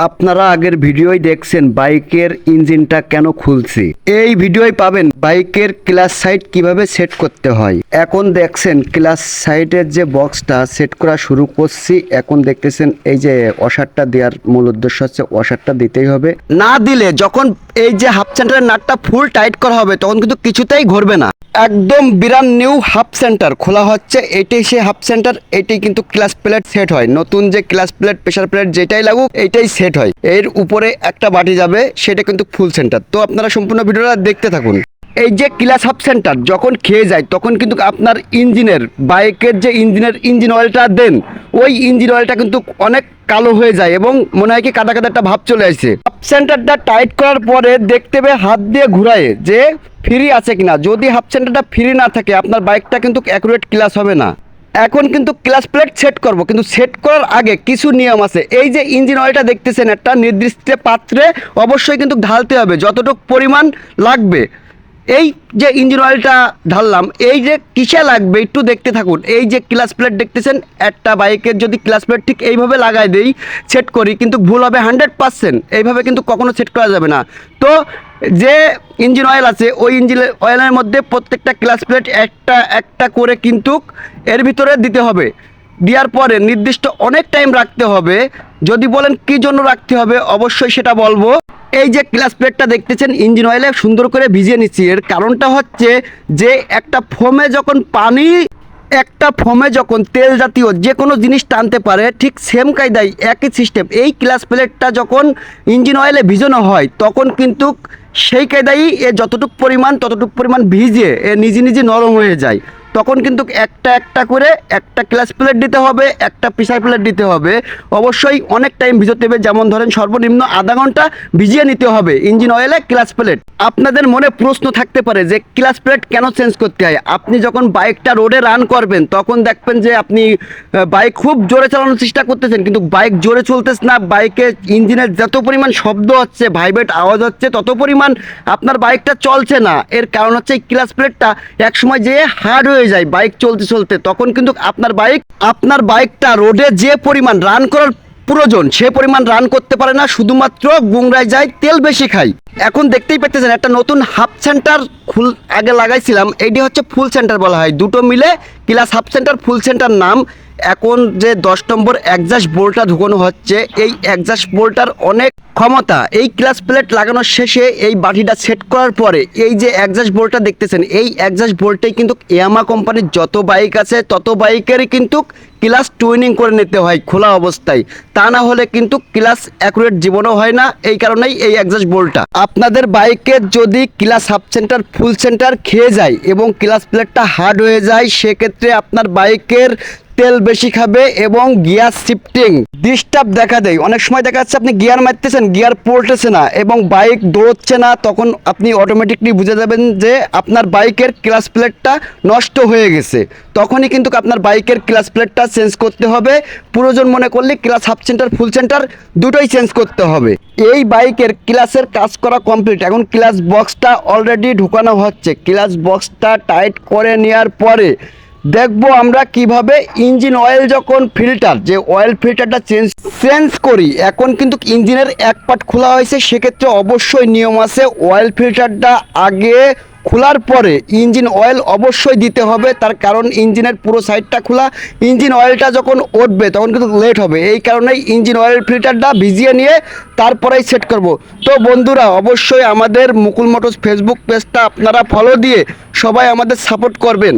আপনারা আগের ভিডিওই দেখছেন বাইকের ইঞ্জিনটা কেন খুলছি। এই ভিডিওই পাবেন বাইকের ক্লাচ সাইড কিভাবে সেট করতে হয়। এখন দেখছেন ক্লাচ সাইডের যে বক্সটা সেট করা শুরু করছি। এখন দেখতেছেন এই যে ওয়াশারটা দেওয়ার মূল উদ্দেশ্য হচ্ছে ওয়াশারটা দিতেই হবে, না দিলে যখন এই যে হাফ সেন্টারের নাটটা ফুল টাইট করা হবে তখন কিন্তু কিছুতেই ঘুরবে না। একদম ব্র্যান্ড নিউ হাফ সেন্টার খোলা হচ্ছে, এটাই সেই হাফ সেন্টার। এটাই কিন্তু ক্লাচ প্লেট সেট হয়, নতুন যে ক্লাচ প্লেট প্রেসার প্লেট যেটাই লাগুক এইটাই সেট হয়। এর উপরে একটা বাটি যাবে, সেটা কিন্তু ফুল সেন্টার। তো আপনারা সম্পূর্ণ ভিডিওটা দেখতে থাকুন। এই যে ক্লাচ হাফ সেন্টার যখন খেয়ে যায় তখন কিন্তু আপনার ইঞ্জিনের বাইকের যে ইঞ্জিন অয়েলটা দেন, ওই ইঞ্জিন অয়েলটা কিন্তু অনেক কালো হয়ে যায় এবং মনে হয় কি কাদা কাদা একটা ভাব চলে আসছে। হাফ সেন্টারটা টাইট করার পরে দেখতে হবে হাত দিয়ে ঘুরায় যে ফ্রি আছে কিনা। যদি হাফ সেন্টারটা ফ্রি না থাকে আপনার বাইকটা কিন্তু অ্যাকুরেট ক্লাচ হবে না। এখন কিন্তু ক্লাচ প্লেট সেট করব, কিন্তু সেট করার আগে কিছু নিয়ম আছে। এই যে ইঞ্জিন অয়েলটা দেখতেছেন একটা নির্দিষ্ট পাত্রে অবশ্যই কিন্তু ঢালতে হবে যতটুকু পরিমাণ লাগবে। এই যে ইঞ্জিন অয়েলটা ঢাললাম, এই যে কিসে লাগবে একটু দেখতে থাকুন। এই যে ক্লাচ প্লেট দেখতেছেন, একটা বাইকের যদি ক্লাচ প্লেট ঠিক এইভাবে লাগাই দেই সেট করি কিন্তু ভুল হবে 100%। এইভাবে কিন্তু কখনো সেট করা যাবে না। তো যে ইঞ্জিন অয়েল আছে ওই ইঞ্জিন অয়েলের মধ্যে প্রত্যেকটা ক্লাচ প্লেট একটা একটা করে কিন্তু এর ভিতরে দিতে হবে। দেওয়ার পরে নির্দিষ্ট অনেক টাইম রাখতে হবে। যদি বলেন কী জন্য রাখতে হবে অবশ্যই সেটা বলবো। এই যে ক্লাচ প্লেটটা দেখতেছেন ইঞ্জিন অয়েলে সুন্দর করে ভিজিয়ে নিচ্ছি। এর কারণটা হচ্ছে যে একটা ফোমে যখন তেল জাতীয় যে কোনো জিনিস টানতে পারে, ঠিক সেম কায়দায় একই সিস্টেম এই ক্লাচ প্লেটটা যখন ইঞ্জিন অয়েলে ভিজানো হয় তখন কিন্তু সেই কায়দায় এ যতটুকু পরিমাণ ভিজে এ নিজে নিজে নরম হয়ে যায়। তখন কিন্তু একটা একটা করে একটা ক্লাচ প্লেট দিতে হবে, একটা প্রেসার প্লেট দিতে হবে। অবশ্যই অনেক টাইম ভিজাতে হবে, যেমন ধরেন সর্বনিম্ন আধা ঘন্টা ভিজিয়ে নিতে হবে ইঞ্জিন অয়েলে ক্লাচ প্লেট। আপনাদের মনে প্রশ্ন থাকতে পারে যে ক্লাচ প্লেট কেন চেঞ্জ করতে হয়। আপনি যখন বাইকটা রোডে রান করবেন তখন দেখবেন যে আপনি বাইক খুব জোরে চালানোর চেষ্টা করতেছেন কিন্তু বাইক জোরে চলতেছে না। বাইকের ইঞ্জিনের যত পরিমাণ শব্দ হচ্ছে, ভাইব্রেট আওয়াজ হচ্ছে, তত পরিমাণ আপনার বাইকটা চলছে না। এর কারণ হচ্ছে এই ক্লাচ প্লেটটা একসময় যেয়ে হার্ড হয়ে যায় বাইক চলতে চলতে। তখন কিন্তু আপনার বাইকটা রোডে যে পরিমাণ রান করার প্রয়োজন সে পরিমাণ রান করতে পারে না, শুধুমাত্র গুংরায় যায়, তেল বেশি খায়। এখন দেখতেই পাচ্ছেন একটা নতুন হাফ সেন্টার আগে লাগাইছিলাম, এইটি হচ্ছে ফুল সেন্টার বলা হয়। দুটো মিলে ক্লাচ হাফ সেন্টার ফুল সেন্টার নাম। এখন যে 10 নম্বর অ্যাডজাস্ট বোল্টটা ঢুকানো হচ্ছে, এই অ্যাডজাস্ট বোল্টটার অনেক ক্ষমতা। এই ক্লাচ প্লেট লাগানোর শেষে এই বাটিটা সেট করার পরে এই যে অ্যাডজাস্ট বোল্টটা দেখতেছেন, এই অ্যাডজাস্ট বোল্টটাই কিন্তু ইয়ামাহা কোম্পানির যত বাইক আছে তত বাইকেরই কিন্তু ক্লাচ টুইনিং করে নিতে হয় খোলা অবস্থায়। তা না হলে কিন্তু ক্লাচ অ্যাকুরেট জীবনও হয় না। এই কারণেই এই অ্যাডজাস্ট বোল্টটা। আপনাদের বাইকের যদি ক্লাচ হাফ সেন্টার ফুল সেন্টার খেয়ে যায় এবং ক্লাচ প্লেটটা হার্ড হয়ে যায়, সেক্ষেত্রে আপনার বাইকের তেল বেশি খাবে এবং গিয়ার শিফটিং ডিস্টার্ব দেখা দেয়। অনেক সময় দেখা যাচ্ছে আপনি গিয়ার মারতেছেন, গিয়ার পড়তেছে না এবং বাইক দৌড়চ্ছে না, তখন আপনি অটোমেটিকলি বুঝে যাবেন যে আপনার বাইকের ক্লাচ প্লেটটা নষ্ট হয়ে গেছে। তখনই কিন্তু আপনার বাইকের ক্লাচ প্লেটটা চেঞ্জ করতে হবে। প্রয়োজন মনে করলে ক্লাচ হাফ সেন্টার ফুল সেন্টার দুটোই চেঞ্জ করতে হবে। এই বাইকের ক্লাচের কাজ করা কমপ্লিট। এখন ক্লাচ বক্সটা অলরেডি ঢুকানো হচ্ছে। ক্লাচ বক্সটা টাইট করে নেওয়ার পরে দেখবো আমরা কিভাবে ইঞ্জিন অয়েল যখন ফিল্টার যে অয়েল ফিল্টারটা চেঞ্জ করি। এখন কিন্তু ইঞ্জিনের এক পার্ট খোলা হয়েছে, সেক্ষেত্রে অবশ্যই নিয়ম আছে অয়েল ফিল্টারটা আগে খোলার পরে ইঞ্জিন অয়েল অবশ্যই দিতে হবে। তার কারণ ইঞ্জিনের পুরো সাইডটা খোলা, ইঞ্জিন অয়েলটা যখন উঠবে তখন কিন্তু লেট হবে। এই কারণেই ইঞ্জিন অয়েল ফিল্টারটা ভিজিয়ে নিয়ে তারপরেই সেট করব। তো বন্ধুরা অবশ্যই আমাদের মুকুল মোটরস ফেসবুক পেজটা আপনারা ফলো দিয়ে সবাই আমাদের সাপোর্ট করবেন।